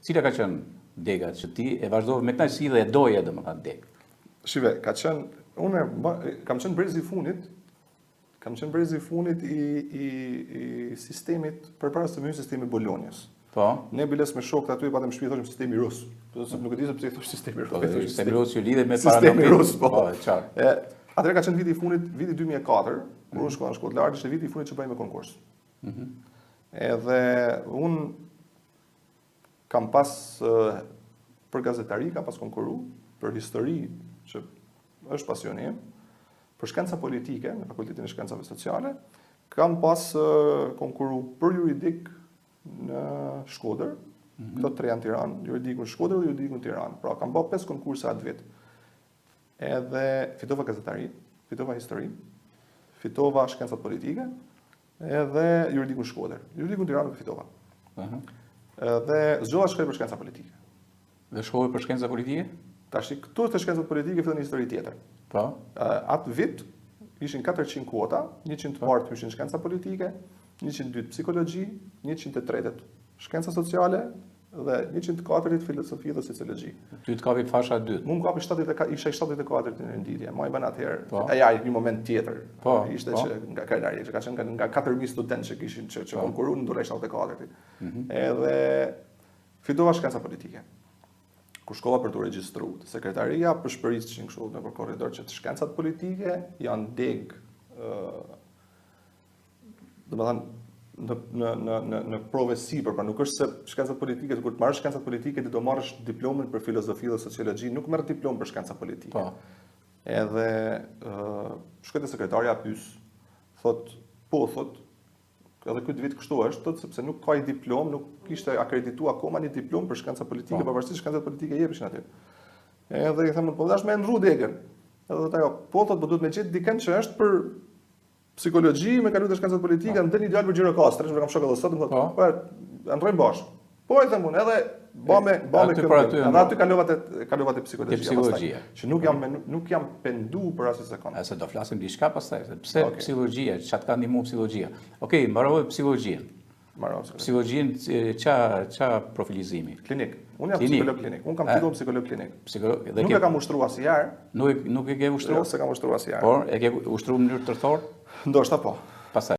Cila ka qenë dega që ti e vazhdove me kënaqësi dhe e doje domethënë deg? Shive, kam qenë brezi i fundit, i sistemit përpara se me sistemi Bolonjës. Po. Ne biles me shokët aty patëm shtëpi thoshim sistemi rus. Nuk e di se pse i thosh sistemi rus. Sistemi rus që lidhet me sistemi rus, po. Qartë. Atëherë ka qenë viti i fundit, viti 2004, kur unë shkova në shkollë lartë, ishte viti i fundit që bëj me konkurs. Edhe unë kam pas për gazetari, kam pas konkuru, për histori, që është pasioni im, për shkenca politike, në Fakultetin e Shkencave Sociale, kam pas konkuru për juridik në Shkodër, këto 3 janë Tiranë, juridikun Shkodër dhe juridikun Tiranë. Pra, kam bërë 5 konkurse atë vit. Edhe fitova gazetari, fitova histori, fitova shkencat politike, edhe juridikun Shkodër. Juridikun Tiranë nuk fitova. Dhe zgjova shkoj për shkenca politike. Dhe shkove për shkenca politike? Tash këtu të shkencat politike fillon një histori tjetër. Po. Atë vit ishin 400 kuota, 100 të parë ishin shkenca politike, 102 psikologji, 103 shkenca sociale dhe 104 filosofi dhe sociologji. Ty të kapi fasha 2. Mu më kapi 74 në renditje, ma i bën atëherë. Po. Një moment tjetër. Po. Ishte që nga Kainari, që ka qenë nga 4.000 studentë që kishin që konkurruan në ndolej 74. Edhe fitova shkenca politike. Kur shkova për të regjistruar, sekretaria përshpërishin kështu nëpër korridor që të shkencat politike janë deg domethënë në prove sipër, pra nuk është se shkencat politike, kur të marrësh shkencat politike ti do marrësh diplomën për filozofi dhe sociologji, nuk merr diplomë për shkenca politike. Po. Edhe shkoi te sekretaria pyes, thot, edhe këtë vit kështu është, thot sepse nuk ka i diplomë, nuk kishte akredituar akoma një diplomë për shkenca politike, pavarësisht shkencat politike jepeshin aty. Edhe i them, po dash më ndru degën. Edhe thot ajo, po thot, po duhet me gjet dikën që është për psikologji, me kaluar te shkencat politike, ndër një djalë për gjirokastër, kam shok edhe sot, më thot, po ndrojmë bashkë. Po i them unë, edhe bëme këtë. Edhe aty kalova te psikologjia. Që nuk jam pendu për asnjë sekond. Se do flasim diçka pastaj, se pse psikologjia, çfarë ka ndihmuar psikologjia. Okej, mbaroj psikologjinë. Psikologjin qa profilizimi? Klinik. Unë jam psikolog klinik. Unë kam titull psikolog klinik. Nuk e kam ushtruar asnjëherë. Nuk e ke ushtruar? Jo, se kam ushtruar asnjëherë. Por e ke ushtruar në mënyrë tërthor? Ndoshta po.